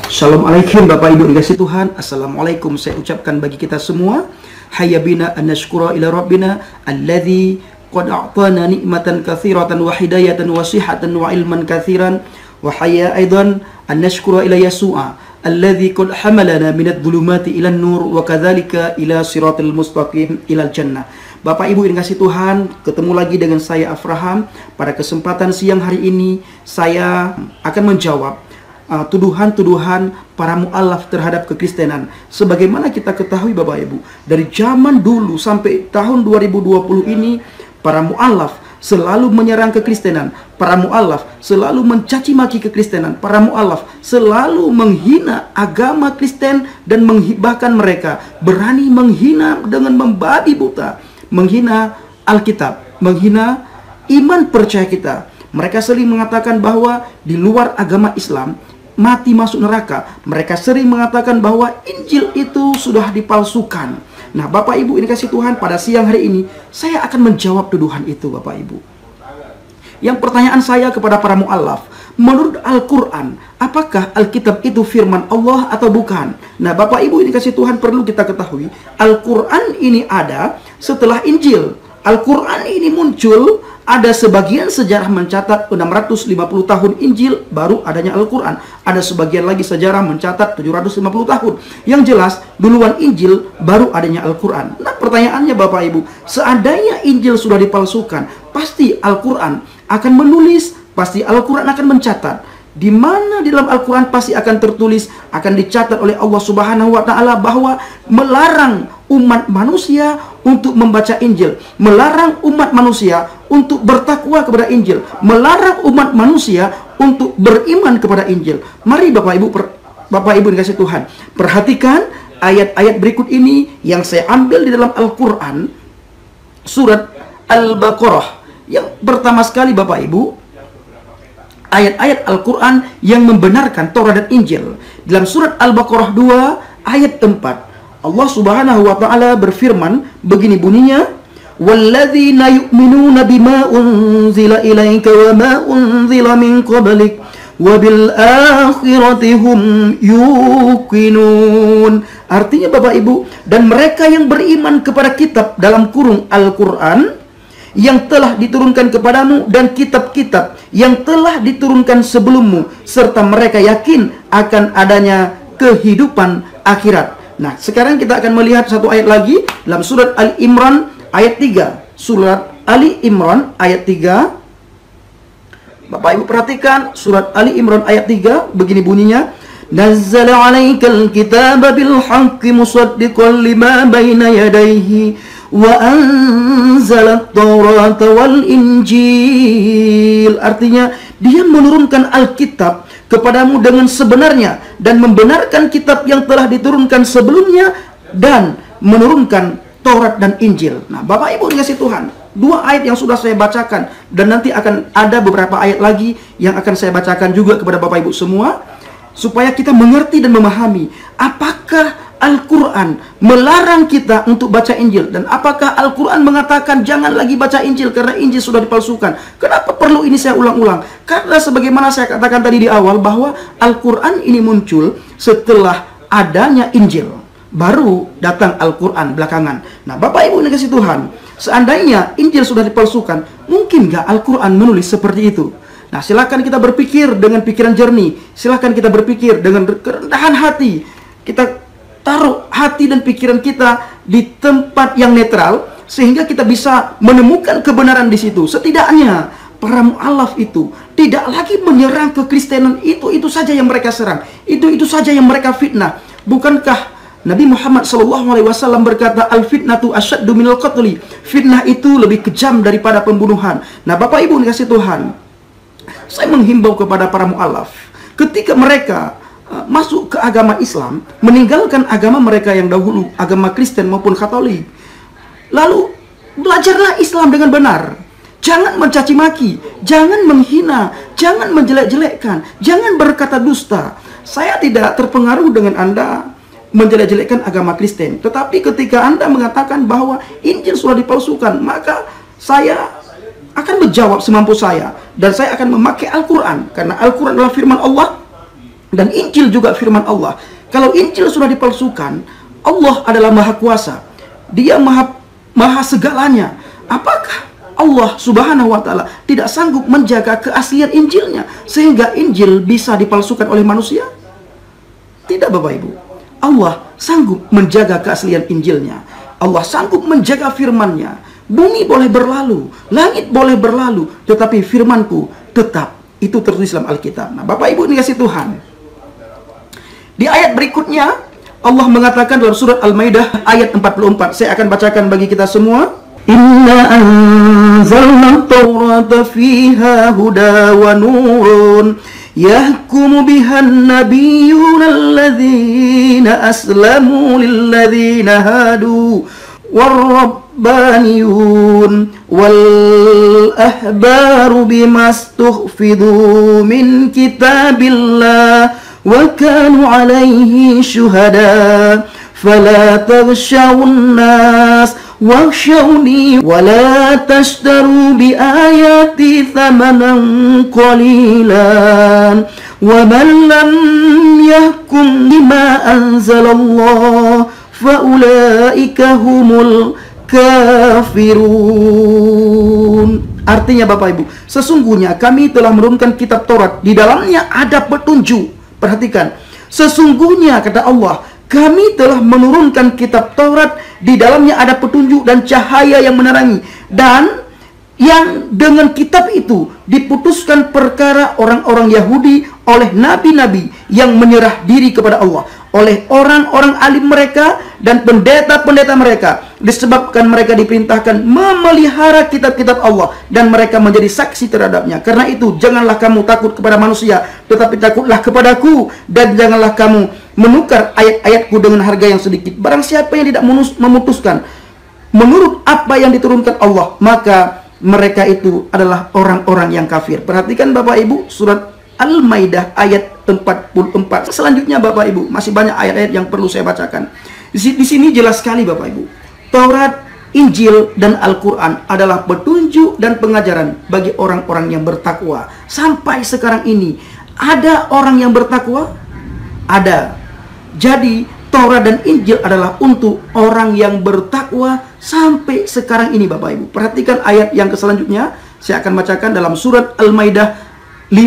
Assalamualaikum Bapak Ibu dikasih Tuhan. Assalamualaikum saya ucapkan bagi kita semua. Hayya bina an nashkura ila rabbina alladzi qad a'tana nikmatan katsiratan wa hidayatan wa sihhatan wa ilman katsiran wa hayya aidan an nashkura ila Yasu'a alladzi qad hamalana minadh dhulumati ila nur wa kadzalika ila siratal mustaqim ila jannah. Bapak Ibu yang kasih Tuhan, ketemu lagi dengan saya Afraham. Pada kesempatan siang hari ini saya akan menjawab tuduhan-tuduhan para mu'alaf terhadap kekristenan. Sebagaimana kita ketahui Bapak Ibu, dari zaman dulu sampai tahun 2020 ini, para mu'alaf selalu menyerang kekristenan. Para mu'alaf selalu mencaci maki kekristenan. Para mu'alaf selalu menghina agama Kristen dan bahkan mereka berani menghina dengan membabi buta, menghina Alkitab, menghina iman percaya kita. Mereka sering mengatakan bahwa di luar agama Islam mati masuk neraka. Mereka sering mengatakan bahwa Injil itu sudah dipalsukan. Nah Bapak Ibu ini kasih Tuhan, pada siang hari ini saya akan menjawab tuduhan itu Bapak Ibu. Yang pertanyaan saya kepada para mu'alaf, menurut Al-Quran, apakah Alkitab itu firman Allah atau bukan? Nah Bapak Ibu ini kasih Tuhan, perlu kita ketahui, Al-Quran ini ada setelah Injil. Al-Quran ini muncul, ada sebagian sejarah mencatat 650 tahun Injil baru adanya Al-Quran. Ada sebagian lagi sejarah mencatat 750 tahun. Yang jelas duluan Injil baru adanya Al-Quran. Nah pertanyaannya Bapak Ibu, seandainya Injil sudah dipalsukan, pasti Al-Quran akan menulis, pasti Al-Quran akan mencatat. Di mana di dalam Al-Quran pasti akan tertulis, akan dicatat oleh Allah Subhanahu wa Ta'ala bahwa melarang umat manusia untuk membaca Injil, melarang umat manusia untuk bertakwa kepada Injil, melarang umat manusia untuk beriman kepada Injil. Mari Bapak Ibu dikasih Tuhan, perhatikan ayat-ayat berikut ini yang saya ambil di dalam Al-Quran, surat Al-Baqarah. Yang pertama sekali Bapak Ibu, ayat-ayat Al-Quran yang membenarkan Taurat dan Injil. Dalam surat Al-Baqarah 2 ayat 4, Allah Subhanahu wa Ta'ala berfirman, begini bunyinya, walladzina yu'minuna bima unzila ilaika wa ma unzila min qablik wa bil akhirati hum yuqinun. Artinya Bapak Ibu, dan mereka yang beriman kepada kitab dalam kurung Al-Quran yang telah diturunkan kepadamu dan kitab-kitab yang telah diturunkan sebelummu, serta mereka yakin akan adanya kehidupan akhirat. Nah, sekarang kita akan melihat satu ayat lagi dalam surat Ali Imran ayat 3. Surat Ali Imran ayat 3. Bapak Ibu perhatikan surat Ali Imran ayat 3, begini bunyinya, nazzala 'alaikal kitaba bil haqqi musaddiqan lima baina yadayhi wa anzalat Taurata wal Injil. Artinya dia menurunkan Alkitab kepadamu dengan sebenarnya dan membenarkan kitab yang telah diturunkan sebelumnya dan menurunkan Taurat dan Injil. Nah Bapak Ibu dikasih Tuhan, dua ayat yang sudah saya bacakan dan nanti akan ada beberapa ayat lagi yang akan saya bacakan juga kepada Bapak Ibu semua, supaya kita mengerti dan memahami apakah Al-Quran melarang kita untuk baca Injil, dan apakah Al-Quran mengatakan jangan lagi baca Injil karena Injil sudah dipalsukan. Kenapa perlu ini saya ulang-ulang? Karena sebagaimana saya katakan tadi di awal, bahwa Al-Quran ini muncul setelah adanya Injil, baru datang Al-Quran belakangan. Nah Bapak Ibu dikasih Tuhan, seandainya Injil sudah dipalsukan, mungkin nggak Al-Quran menulis seperti itu? Nah silakan kita berpikir dengan pikiran jernih, silakan kita berpikir dengan kerendahan hati, kita taruh hati dan pikiran kita di tempat yang netral sehingga kita bisa menemukan kebenaran di situ. Setidaknya para mu'alaf itu tidak lagi menyerang kekristenan, itu saja yang mereka serang, itu saja yang mereka fitnah. Bukankah Nabi Muhammad SAW berkata, al-fitnatu asyaddu minal qatli, fitnah itu lebih kejam daripada pembunuhan. Nah Bapak Ibu dikasih Tuhan, saya menghimbau kepada para mu'alaf, ketika mereka masuk ke agama Islam, meninggalkan agama mereka yang dahulu, agama Kristen maupun Katolik, lalu belajarlah Islam dengan benar. Jangan mencaci maki, jangan menghina, jangan menjelek-jelekkan, jangan berkata dusta. Saya tidak terpengaruh dengan Anda menjelek-jelekkan agama Kristen, tetapi ketika Anda mengatakan bahwa Injil sudah dipalsukan, maka saya akan menjawab semampu saya, dan saya akan memakai Al-Quran, karena Al-Quran adalah firman Allah Dan Injil juga firman Allah. Kalau Injil sudah dipalsukan, Allah adalah Maha Kuasa. Dia maha segalanya. Apakah Allah Subhanahu wa Ta'ala tidak sanggup menjaga keaslian Injilnya sehingga Injil bisa dipalsukan oleh manusia? Tidak, Bapak Ibu. Allah sanggup menjaga keaslian Injilnya. Allah sanggup menjaga firman-Nya. Bumi boleh berlalu, langit boleh berlalu, tetapi firman-Ku tetap. Itu tertulis dalam Alkitab. Nah, Bapak Ibu dikasih Tuhan, di ayat berikutnya Allah mengatakan dalam surat Al-Maidah ayat 44. Saya akan bacakan bagi kita semua. Inna anzalna at-taurata fiha huda wa nurun yahkumu bihan nabiyyuna alladhina aslamu lilladhina hadu warrabbaniyun wal ahbaru bimastuhfidu min kitabillah wa kanu alaihi syuhada fala taghshawun nas wakhshawni wa la tashtaru bi ayati thamanan qalilan wa man lam yahkum bima anzalallah fa ulaika humul kafirun. Artinya Bapak Ibu, sesungguhnya kami telah menurunkan kitab Taurat, di dalamnya ada petunjuk. Perhatikan, sesungguhnya kata Allah, kami telah menurunkan kitab Taurat, di dalamnya ada petunjuk dan cahaya yang menerangi. Dan yang dengan kitab itu diputuskan perkara orang-orang Yahudi oleh nabi-nabi yang menyerah diri kepada Allah, oleh orang-orang alim mereka dan pendeta-pendeta mereka, disebabkan mereka diperintahkan memelihara kitab-kitab Allah dan mereka menjadi saksi terhadapnya. Karena itu janganlah kamu takut kepada manusia, tetapi takutlah kepadaku, dan janganlah kamu menukar ayat-ayatku dengan harga yang sedikit. Barang siapa yang tidak memutuskan menurut apa yang diturunkan Allah, maka mereka itu adalah orang-orang yang kafir. Perhatikan Bapak Ibu, surat Al-Maidah ayat 44. Selanjutnya Bapak Ibu, masih banyak ayat-ayat yang perlu saya bacakan. Di sini jelas sekali Bapak Ibu, Taurat, Injil, dan Al-Quran adalah petunjuk dan pengajaran bagi orang-orang yang bertakwa. Sampai sekarang ini, ada orang yang bertakwa? Ada. Jadi, Taurat dan Injil adalah untuk orang yang bertakwa sampai sekarang ini Bapak Ibu. Perhatikan ayat yang selanjutnya. Saya akan bacakan dalam surat Al-Maidah 5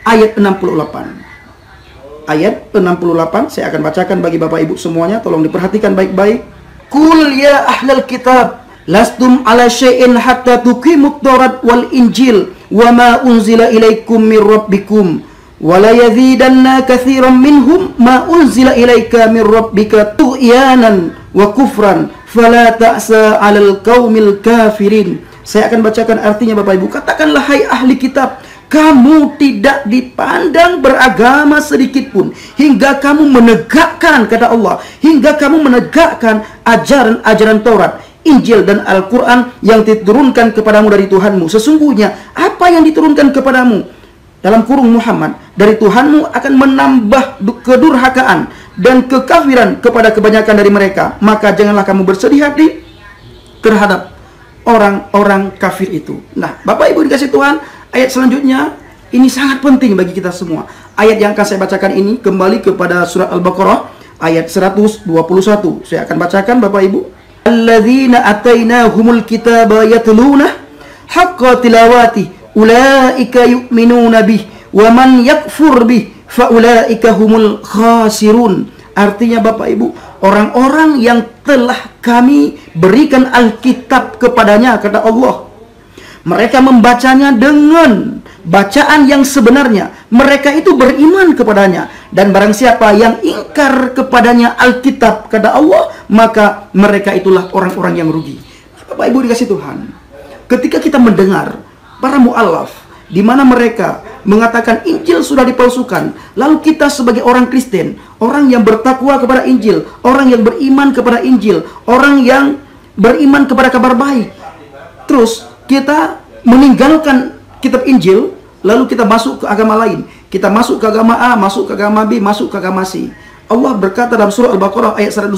ayat 68. Ayat 68 saya akan bacakan bagi Bapak Ibu semuanya. Tolong diperhatikan baik-baik. Qul ya ahlal kitab lastum ala syai'in hatta tuqimut Taurat wal Injil wa ma unzila ilaikum mir rabbikum wala yazidanna katsiran minhum ma unzila ilaika min rabbika tughyanan wa kufran fala ta'sa 'alal qaumil kafirin. Saya akan bacakan artinya Bapak Ibu. Katakanlah hai ahli kitab, kamu tidak dipandang beragama sedikit pun hingga kamu menegakkan, kata Allah, hingga kamu menegakkan ajaran-ajaran Taurat, Injil, dan Al-Quran yang diturunkan kepadamu dari Tuhanmu. Sesungguhnya apa yang diturunkan kepadamu dalam kurung Muhammad dari Tuhanmu akan menambah kedurhakaan dan kekafiran kepada kebanyakan dari mereka. Maka janganlah kamu bersedih hati terhadap orang-orang kafir itu. Nah, Bapak Ibu dikasih Tuhan, ayat selanjutnya ini sangat penting bagi kita semua. Ayat yang akan saya bacakan ini kembali kepada surat Al-Baqarah ayat 121. Saya akan bacakan Bapak Ibu. Alladzina atainahumul kitaba yatluna haqqa tilawati ulaika yu'minuna bih wa man yakfur bih fa ulaika humul khasirun. Artinya Bapak Ibu, orang-orang yang telah kami berikan Alkitab kepadanya, kata Allah, mereka membacanya dengan bacaan yang sebenarnya, mereka itu beriman kepadanya. Dan barang siapa yang ingkar kepadanya Alkitab, kata Allah, maka mereka itulah orang-orang yang rugi. Bapak Ibu dikasih Tuhan, ketika kita mendengar para mu'alaf di mana mereka mengatakan Injil sudah dipalsukan, lalu kita sebagai orang Kristen, orang yang bertakwa kepada Injil, orang yang beriman kepada Injil, orang yang beriman kepada kabar baik, terus kita meninggalkan kitab Injil, lalu kita masuk ke agama lain, kita masuk ke agama A, masuk ke agama B, masuk ke agama C. Allah berkata dalam surah Al-Baqarah ayat 121,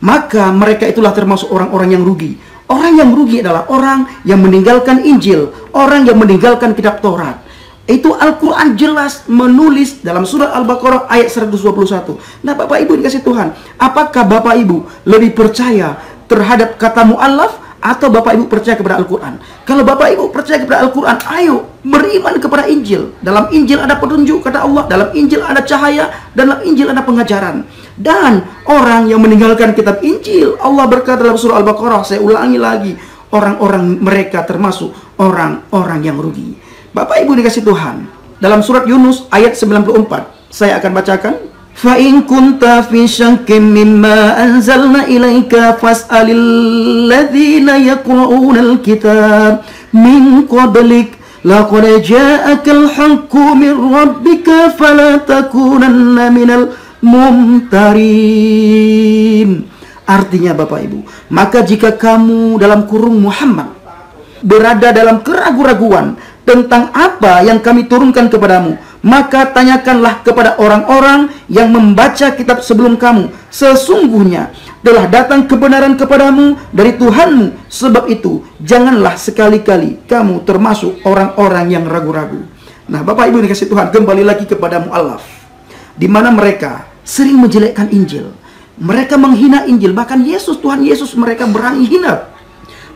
maka mereka itulah termasuk orang-orang yang rugi. Orang yang rugi adalah orang yang meninggalkan Injil, orang yang meninggalkan kitab Taurat, Itu Al-Quran jelas menulis dalam surat Al-Baqarah ayat 121. Nah Bapak Ibu dikasih Tuhan, apakah Bapak Ibu lebih percaya terhadap kata mu'allaf atau Bapak Ibu percaya kepada Al-Quran? Kalau Bapak Ibu percaya kepada Al-Quran, ayo beriman kepada Injil. Dalam Injil ada petunjuk kata Allah, dalam Injil ada cahaya, dalam Injil ada pengajaran. Dan orang yang meninggalkan kitab Injil, Allah berkata dalam surah Al-Baqarah, saya ulangi lagi, orang-orang mereka termasuk orang-orang yang rugi. Bapak Ibu dikasih Tuhan, dalam surat Yunus ayat 94, saya akan bacakan. Fa in kunta fi syakkin mimma anzalna ilaika fas'alil ladzina yaqra'una al-kitab min qablik laqad ja'akal haqqu min rabbika fala takunanna minal mumtarin. Artinya Bapak Ibu, maka jika kamu dalam kurung Muhammad berada dalam keraguan-raguan tentang apa yang kami turunkan kepadamu, maka tanyakanlah kepada orang-orang yang membaca kitab sebelum kamu. Sesungguhnya telah datang kebenaran kepadamu dari Tuhanmu. Sebab itu janganlah sekali-kali kamu termasuk orang-orang yang ragu-ragu. Nah Bapak Ibu dikasih Tuhan, kembali lagi kepada mu'allaf, di mana mereka sering menjelekkan Injil. Mereka menghina Injil. Bahkan Tuhan Yesus mereka berani hina.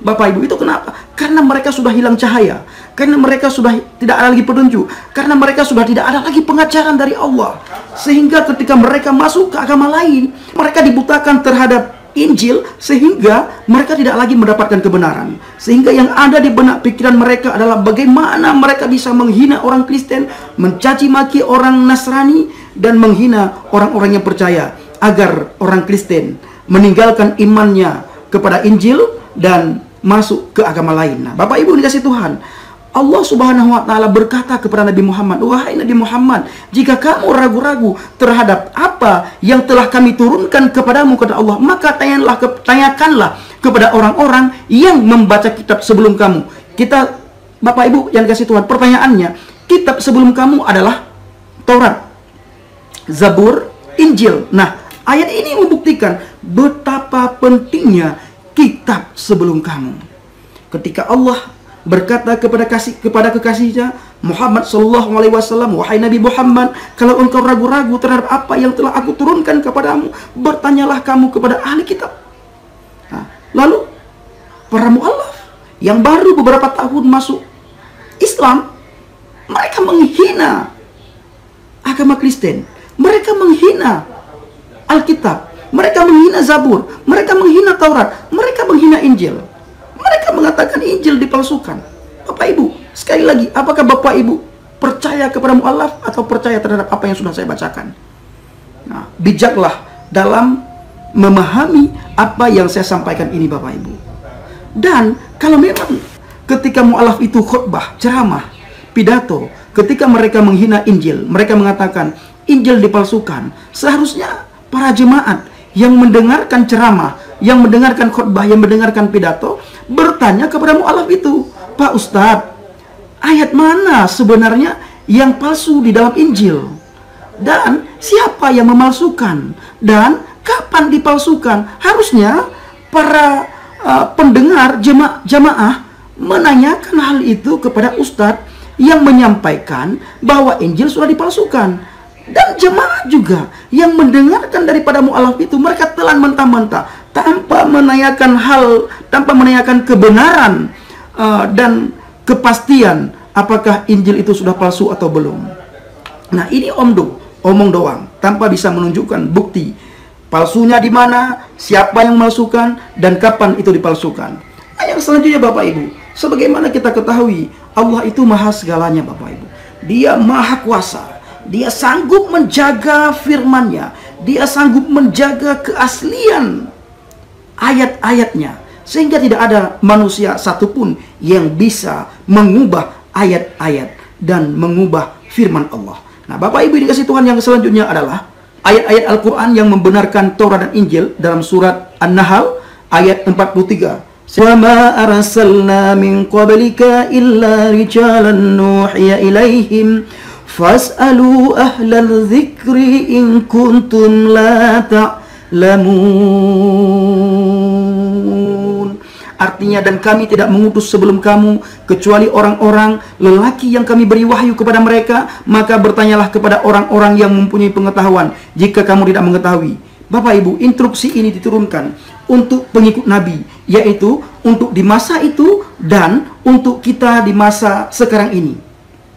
Bapak Ibu, itu kenapa? Karena mereka sudah hilang cahaya, karena mereka sudah tidak ada lagi petunjuk, karena mereka sudah tidak ada lagi pengajaran dari Allah. Sehingga ketika mereka masuk ke agama lain, mereka dibutakan terhadap Injil, sehingga mereka tidak lagi mendapatkan kebenaran. Sehingga yang ada di benak pikiran mereka adalah bagaimana mereka bisa menghina orang Kristen, mencaci maki orang Nasrani, dan menghina orang-orang yang percaya, agar orang Kristen meninggalkan imannya kepada Injil dan masuk ke agama lain. Nah, Bapak Ibu dikasih Tuhan, Allah Subhanahu wa Ta'ala berkata kepada Nabi Muhammad, wahai Nabi Muhammad, jika kamu ragu-ragu terhadap apa yang telah kami turunkan kepadamu kata Allah, maka tanyakanlah kepada orang-orang yang membaca kitab sebelum kamu. Kita, Bapak Ibu yang dikasih Tuhan, pertanyaannya, kitab sebelum kamu adalah Taurat, Zabur, Injil. Nah, ayat ini membuktikan betapa pentingnya kitab sebelum kamu. Ketika Allah berkata kepada kekasihnya Muhammad sallallahu alaihi wasallam, wahai Nabi Muhammad, kalau engkau ragu-ragu terhadap apa yang telah aku turunkan kepadamu, bertanyalah kamu kepada ahli kitab. Nah, lalu para mu'allaf yang baru beberapa tahun masuk Islam, mereka menghina agama Kristen, mereka menghina Alkitab, mereka menghina Zabur, mereka menghina Taurat, mereka menghina Injil. Mereka mengatakan Injil dipalsukan. Bapak Ibu, sekali lagi, apakah Bapak Ibu percaya kepada mu'allaf atau percaya terhadap apa yang sudah saya bacakan? Nah, bijaklah dalam memahami apa yang saya sampaikan ini Bapak Ibu. Dan kalau memang ketika mu'allaf itu khutbah, ceramah, pidato, ketika mereka menghina Injil, mereka mengatakan Injil dipalsukan, seharusnya para jemaat yang mendengarkan ceramah, yang mendengarkan khutbah, yang mendengarkan pidato, bertanya kepada mu'allaf itu, Pak Ustadz, ayat mana sebenarnya yang palsu di dalam Injil? Dan siapa yang memalsukan? Dan kapan dipalsukan? Harusnya para pendengar jemaah menanyakan hal itu kepada Ustadz yang menyampaikan bahwa Injil sudah dipalsukan. Dan jemaah juga yang mendengarkan daripada mu'allaf itu, mereka telan mentah-mentah tanpa menanyakan kebenaran dan kepastian apakah Injil itu sudah palsu atau belum. Nah, ini omong doang tanpa bisa menunjukkan bukti palsunya di mana, siapa yang memalsukan, dan kapan itu dipalsukan. Nah, yang selanjutnya Bapak Ibu, sebagaimana kita ketahui, Allah itu maha segalanya Bapak Ibu. Dia maha kuasa. Dia sanggup menjaga firman-Nya. Dia sanggup menjaga keaslian ayat-ayatnya. Sehingga tidak ada manusia satupun yang bisa mengubah ayat-ayat dan mengubah firman Allah. Nah, Bapak Ibu dikasih Tuhan, yang selanjutnya adalah ayat-ayat Al-Quran yang membenarkan Taurat dan Injil dalam surat An-Nahl ayat 43. Wa ma arsalna min qablika illa rijalan nuhiya ilaihim fas'alu ahlal dzikri in kuntum la ta'lamun. Artinya, dan kami tidak mengutus sebelum kamu kecuali orang-orang lelaki yang kami beri wahyu kepada mereka, maka bertanyalah kepada orang-orang yang mempunyai pengetahuan jika kamu tidak mengetahui. Bapak Ibu, instruksi ini diturunkan untuk pengikut Nabi, yaitu untuk di masa itu dan untuk kita di masa sekarang ini.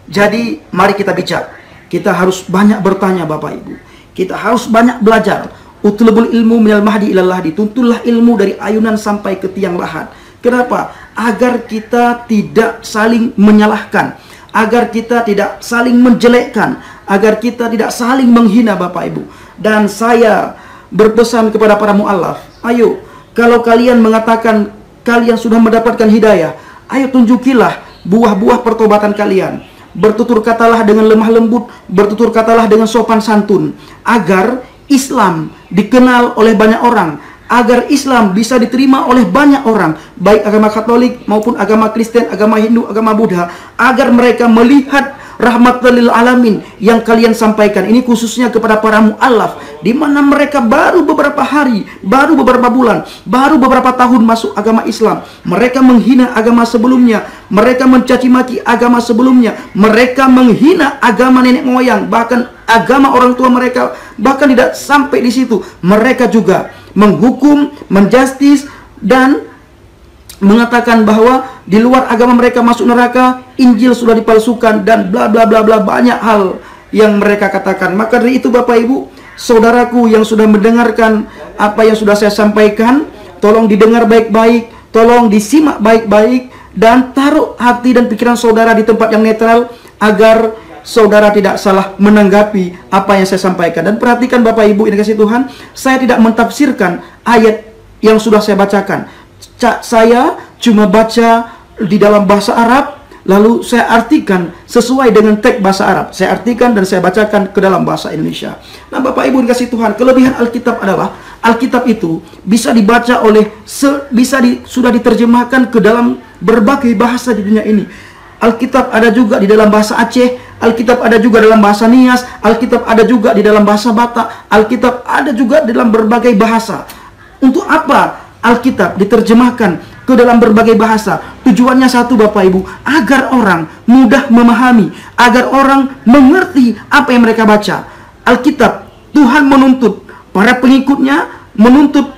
Jadi mari kita bijak. Kita harus banyak bertanya Bapak Ibu. Kita harus banyak belajar. Utlubul ilmu minal mahdi ilal lahdi. Tuntutlah ilmu dari ayunan sampai ke tiang lahat. Kenapa? Agar kita tidak saling menyalahkan, agar kita tidak saling menjelekkan, agar kita tidak saling menghina Bapak Ibu. Dan saya berpesan kepada para mu'alaf, ayo, kalau kalian mengatakan kalian sudah mendapatkan hidayah, ayo tunjukilah buah-buah pertobatan kalian. Bertutur katalah dengan lemah lembut, bertutur katalah dengan sopan santun, agar Islam dikenal oleh banyak orang, agar Islam bisa diterima oleh banyak orang, baik agama Katolik maupun agama Kristen, agama Hindu, agama Buddha, agar mereka melihat rahmatan lil alamin yang kalian sampaikan. Ini khususnya kepada para mu'alaf, di mana mereka baru beberapa hari, baru beberapa bulan, baru beberapa tahun masuk agama Islam. Mereka menghina agama sebelumnya, mereka mencaci maki agama sebelumnya, mereka menghina agama nenek moyang, bahkan agama orang tua mereka. Bahkan tidak sampai di situ, mereka juga menghukum, menjustis, dan mengatakan bahwa di luar agama mereka masuk neraka, Injil sudah dipalsukan, dan bla bla bla bla, banyak hal yang mereka katakan. Maka dari itu Bapak Ibu, saudaraku yang sudah mendengarkan apa yang sudah saya sampaikan, tolong didengar baik-baik, tolong disimak baik-baik, dan taruh hati dan pikiran saudara di tempat yang netral, agar saudara tidak salah menanggapi apa yang saya sampaikan. Dan perhatikan Bapak Ibu yang dikasihi Tuhan, saya tidak mentafsirkan ayat yang sudah saya bacakan. Saya cuma baca di dalam bahasa Arab, lalu saya artikan sesuai dengan teks bahasa Arab. Saya artikan dan saya bacakan ke dalam bahasa Indonesia. Nah Bapak Ibu dikasihi Tuhan, kelebihan Alkitab adalah Alkitab itu bisa dibaca oleh, sudah diterjemahkan ke dalam berbagai bahasa di dunia ini. Alkitab ada juga di dalam bahasa Aceh, Alkitab ada juga dalam bahasa Nias, Alkitab ada juga di dalam bahasa Batak, Alkitab ada juga dalam berbagai bahasa. Untuk apa Alkitab diterjemahkan ke dalam berbagai bahasa? Tujuannya satu Bapak Ibu, agar orang mudah memahami, agar orang mengerti apa yang mereka baca. Alkitab, Tuhan menuntut para pengikutnya, menuntut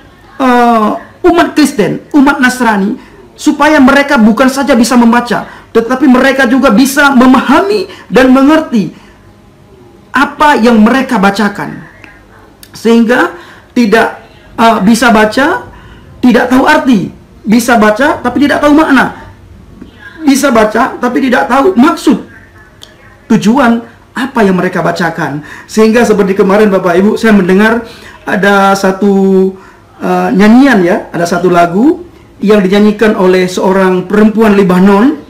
umat Kristen, umat Nasrani, supaya mereka bukan saja bisa membaca, tetapi mereka juga bisa memahami dan mengerti apa yang mereka bacakan. Sehingga tidak bisa baca, tidak tahu arti. Bisa baca, tapi tidak tahu makna. Bisa baca, tapi tidak tahu maksud, tujuan apa yang mereka bacakan. Sehingga seperti kemarin Bapak Ibu, saya mendengar ada satu nyanyian ya, ada satu lagu yang dinyanyikan oleh seorang perempuan Lebanon.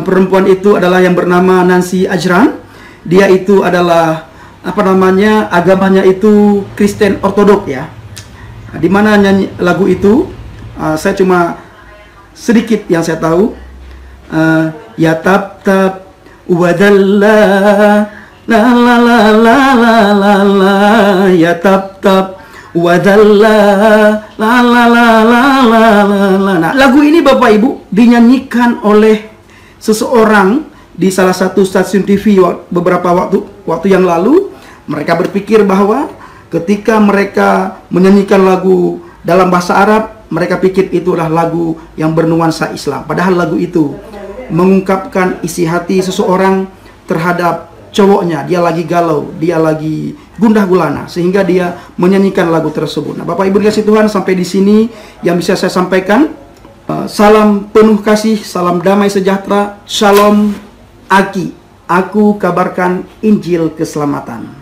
Perempuan itu adalah yang bernama Nancy Ajran. Dia itu adalah agamanya itu Kristen Ortodok ya. Di mana nyanyi lagu itu, saya cuma sedikit yang saya tahu. Ya tab tab wadalla la la la la la la la, ya tab tab wadalla la la la la la la. Nah, lagu ini Bapak Ibu dinyanyikan oleh seseorang di salah satu stasiun TV beberapa waktu yang lalu. Mereka berpikir bahwa ketika mereka menyanyikan lagu dalam bahasa Arab, mereka pikir itu adalah lagu yang bernuansa Islam. Padahal lagu itu mengungkapkan isi hati seseorang terhadap cowoknya. Dia lagi galau, dia lagi gundah gulana, sehingga dia menyanyikan lagu tersebut. Nah, Bapak Ibu dikasihi Tuhan, sampai di sini yang bisa saya sampaikan. Salam penuh kasih, salam damai sejahtera, shalom Aki. Aku kabarkan Injil keselamatan.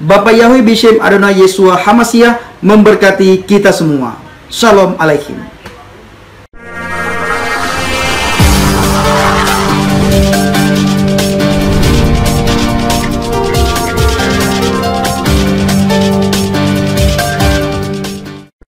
Bapak Yahweh Bishem Adonai Yesua Hamasiah memberkati kita semua. Shalom Alaikum.